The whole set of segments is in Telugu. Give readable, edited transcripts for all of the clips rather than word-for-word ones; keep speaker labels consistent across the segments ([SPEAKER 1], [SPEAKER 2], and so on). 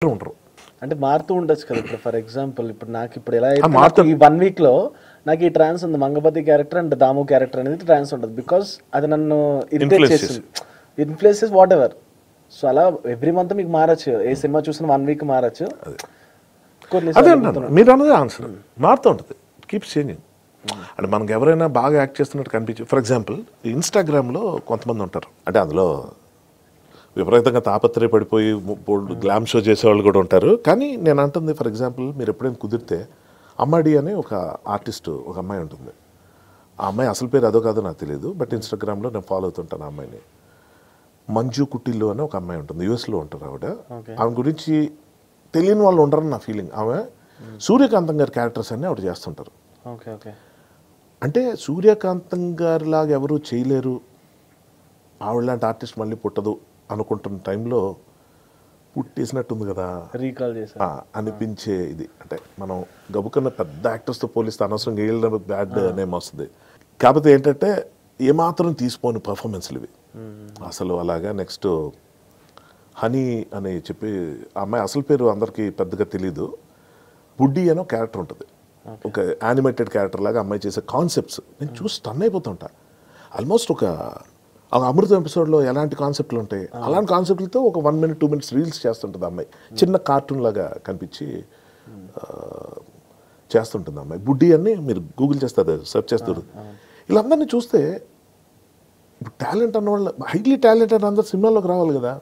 [SPEAKER 1] ఉండరు.
[SPEAKER 2] అంటే మారుతూ ఉండొచ్చు కదా. ఇప్పుడు ఫర్ ఎగ్జాంపుల్ ఇప్పుడు నాకు ఇప్పుడు ఎలా అయితే ఈ 1 week లో నాకు ఈ ట్రాన్స్ ఉంది, Mangapathi character and Damu character అనేది ట్రాన్స్ ఉంటుంది. బికాస్ అది నన్ను ఇరిటేట్ చేస్తుంది, ఇన్ఫ్లుయెన్సెస్ వాట్ ఎవర్. సో అలా ఎవ్రీ మంత్ మీకు మారచ్చు, ఏ సినిమా చూసిన 1 week మారచ్చు.
[SPEAKER 1] అదే అంటాను, మీరు అన్నదే ఆన్సర్. మారుతూ ఉంటుంది, కీప్స్ చేంజింగ్. అంటే మనకు ఎవరైనా బాగా యాక్ట్ చేస్తున్నట్టు కనిపించి, ఫర్ ఎగ్జాంపుల్ ఇన్స్టాగ్రామ్లో కొంతమంది ఉంటారు, అంటే అందులో విపరీతంగా తాపత్రయపడిపోయి గ్లామ్ షో చేసేవాళ్ళు కూడా ఉంటారు. కానీ నేను అంటుంది, ఫర్ ఎగ్జాంపుల్ మీరు ఎప్పుడైనా కుదిరితే అమ్మాడి అనే ఒక ఆర్టిస్ట్, ఒక అమ్మాయి ఉంటుంది. ఆ అమ్మాయి అసలు పేరు అదో కాదో నాకు తెలియదు, బట్ ఇన్స్టాగ్రామ్లో నేను ఫాలో అవుతుంటాను ఆ అమ్మాయిని. మంజు కుట్టిల్లు అని ఒక అమ్మాయి ఉంటుంది, యూఎస్లో ఉంటారు ఆవిడ. ఆమె గురించి తెలియని వాళ్ళు ఉండరని నా ఫీలింగ్. ఆమె సూర్యకాంతం గారి క్యారెక్టర్స్ అన్నీ ఆవిడ చేస్తుంటారు. అంటే సూర్యకాంతం గారి లాగా ఎవరు చేయలేరు, ఆవిడ లాంటి ఆర్టిస్ట్ మళ్ళీ పుట్టదు అనుకుంటున్న టైంలో పుట్టేసినట్టుంది కదా
[SPEAKER 2] రీకాల్ చేసి
[SPEAKER 1] అనిపించే ఇది. అంటే మనం గబుకన్న పెద్ద యాక్టర్స్తో పోలిస్తే అనవసరంగా వేయడం బ్యాడ్ నేమ్ వస్తుంది. కాకపోతే ఏంటంటే ఏమాత్రం తీసిపోని పర్ఫార్మెన్స్లు ఇవి అసలు. అలాగా నెక్స్ట్ హనీ అని చెప్పి ఆ అమ్మాయి అసలు పేరు అందరికీ పెద్దగా తెలీదు. బుడ్డి అనో క్యారెక్టర్ ఉంటుంది, ఒక యానిమేటెడ్ క్యారెక్టర్ లాగా అమ్మాయి చేసే కాన్సెప్ట్స్ నేను చూసి స్టన్ అయిపోతుంటా. ఆల్మోస్ట్ ఒక అమృతం ఎపిసోడ్లో ఎలాంటి కాన్సెప్ట్లు ఉంటాయి అలాంటి కాన్సెప్ట్లతో ఒక 1 minute 2 minutes రీల్స్ చేస్తుంటుంది అమ్మాయి. చిన్న కార్టూన్ లాగా కనిపించి చేస్తుంటుంది అమ్మాయి. బుడ్డి అని మీరు గూగుల్ చేస్తే అది సెర్చ్ చేస్తారు. వీళ్ళందరినీ చూస్తే ఇప్పుడు టాలెంట్ అన్నవాళ్ళు, హైలీ టాలెంట్ అని అందరు సినిమాల్లోకి రావాలి కదా,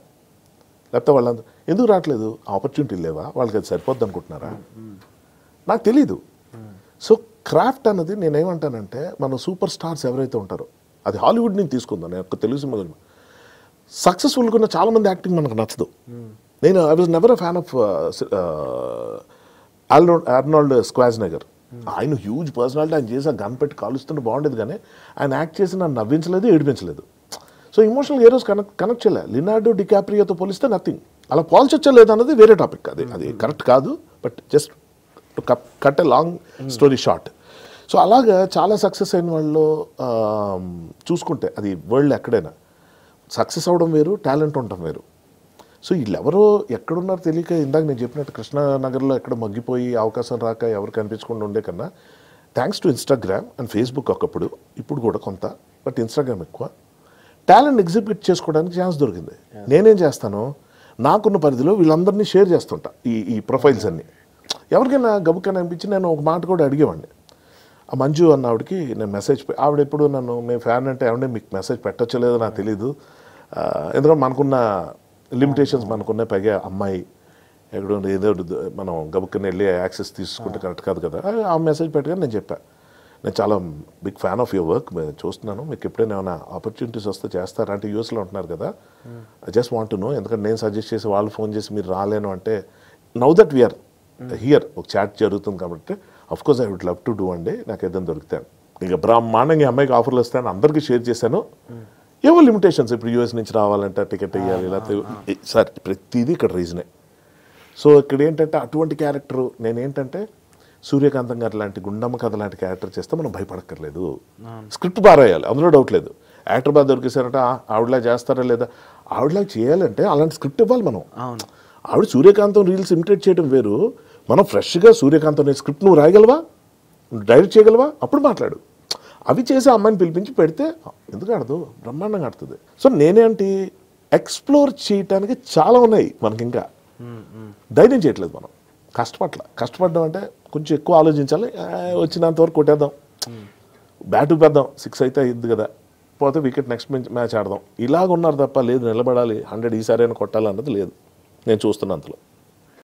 [SPEAKER 1] లేకపోతే వాళ్ళందరూ ఎందుకు రావట్లేదు? ఆపర్చునిటీ లేవా వాళ్ళకి? అది సరిపోద్ది అనుకుంటున్నారా? నాకు తెలీదు. సో క్రాఫ్ట్ అన్నది నేనేమంటానంటే, మన సూపర్ స్టార్స్ ఎవరైతే ఉంటారో, అది హాలీవుడ్ నుంచి తీసుకుందాం, నేను ఒక తెలుగు సినిమా సక్సెస్ఫుల్గా ఉన్న చాలామంది యాక్టింగ్ మనకు నచ్చదు. నేను I was never a fan of Arnold Schwarzenegger. ఆయన హ్యూజ్ పర్సనాలిటీ, ఆయన చేసి గన్ పెట్టి కాలుస్తుంటే బాగుండేది, కానీ ఆయన యాక్ట్ చేసి నన్ను నవ్వించలేదు, ఏడిపించలేదు. సో ఇమోషనల్ హీరోస్ కనెక్ట్ చేయలే. లినార్డో డికాప్రియోతో పోలిస్తే నథింగ్. అలా పోల్చొచ్చా లేదా అన్నది వేరే టాపిక్, అది కరెక్ట్ కాదు. But just to cut a long story short. So అలాగా చాలా సక్సెస్ అయిన వాళ్ళు చూసుకుంటే, అది వరల్డ్ ఎక్కడైనా సక్సెస్ అవ్వడం వేరు, టాలెంట్ ఉండటం వేరు. సో వీళ్ళెవరో ఎక్కడున్నారో తెలియక, ఇందాక నేను చెప్పినట్టు కృష్ణానగర్లో ఎక్కడ మగ్గిపోయి అవకాశం రాక ఎవరు కనిపించకుండా ఉండే కన్నా, thanks to Instagram and Facebook ఒకప్పుడు, ఇప్పుడు కూడా కొంత, బట్ ఇన్స్టాగ్రామ్ ఎక్కువ, టాలెంట్ ఎగ్జిబిట్ చేసుకోవడానికి ఛాన్స్ దొరికింది. నేనేం చేస్తాను, నాకున్న పరిధిలో వీళ్ళందరినీ షేర్ చేస్తుంటా ఈ ప్రొఫైల్స్ అన్నీ. ఎవరికైనా గబుక్కని అనిపించి నేను ఒక మాట కూడా అడిగేవాడిని. ఆ మంజు అన్న ఆవిడకి నేను మెసేజ్, ఆవిడ ఎప్పుడు నన్ను, మేము ఫ్యాన్ అంటే ఆవిడే మీకు మెసేజ్ పెట్టచ్చో లేదో నాకు తెలీదు, ఎందుకంటే మనకున్న లిమిటేషన్స్ మనకున్న, పైగా అమ్మాయి ఎక్కడో ఏదో మనం గబుక్కని వెళ్ళి యాక్సెస్ తీసుకుంటే కరెక్ట్ కాదు కదా. ఆ మెసేజ్ పెట్టగానే నేను చెప్పాను, నేను చాలా big fan of your work, నేను చూస్తున్నాను, మీకు ఎప్పుడైనా ఏమైనా ఆపర్చునిటీస్ వస్తే చేస్తారా అంటే, యూఎస్లో ఉంటున్నారు కదా, I just want to know, ఎందుకంటే నేను సజెస్ట్ చేసి వాళ్ళు ఫోన్ చేసి మీరు రాలేను అంటే, నౌ దట్ వీఆర్ హియర్ ఒక చాట్ జరుగుతుంది కాబట్టి of course I would love to do అండి, నాకు ఏదైనా దొరుకుతాను. ఇక బ్రహ్మాండంగా అమ్మాయికి ఆఫర్లు వస్తాయని అందరికీ షేర్ చేశాను. ఏవో లిమిటేషన్స్, ఇప్పుడు యూఎస్ నుంచి రావాలంటే టికెట్ వేయాలి, లేకపోతే సార్ ప్రతిదీ ఇక్కడ రీజనే. సో ఇక్కడ ఏంటంటే అటువంటి క్యారెక్టరు, నేనేంటంటే సూర్యకాంతం గారు లాంటి, గుండమ్మ కథ లాంటి క్యారెక్టర్ చేస్తే మనం భయపడక్కర్లేదు. స్క్రిప్ట్ బాగా రాయాలి, అందులో డౌట్ లేదు. యాక్టర్ బాగా దొరికేసారంటే ఆవిడలా చేస్తారా లేదా, ఆవిడలా చేయాలంటే అలాంటి స్క్రిప్ట్ ఇవ్వాలి మనం. ఆవిడ సూర్యకాంతం రీల్స్ ఇమిటేట్ చేయడం వేరు, మనం ఫ్రెష్గా సూర్యకాంతం అనే స్క్రిప్ట్ నువ్వు రాయగలవా, డైరెక్ట్ చేయగలవా, అప్పుడు మాట్లాడు. అవి చేసి అమ్మాయిని పిలిపించి పెడితే ఎందుకు ఆడదు, బ్రహ్మాండంగా ఆడుతుంది. సో నేనేంటి, ఎక్స్ప్లోర్ చేయటానికి చాలా ఉన్నాయి మనకి, ఇంకా ధైర్యం చేయట్లేదు మనం. కష్టపడ్డం అంటే కొంచెం ఎక్కువ ఆలోచించాలి, వచ్చినంతవరకు కొట్టేద్దాం, బ్యాట్ పెద్దాం, 6 అయితే అయ్యింది కదా, పోతే వికెట్ నెక్స్ట్ మ్యాచ్ ఆడదాం, ఇలాగ ఉన్నారు తప్ప లేదు నిలబడాలి 100 ఈసారి అయినా కొట్టాలి అన్నది లేదు నేను చూస్తున్నంతలో.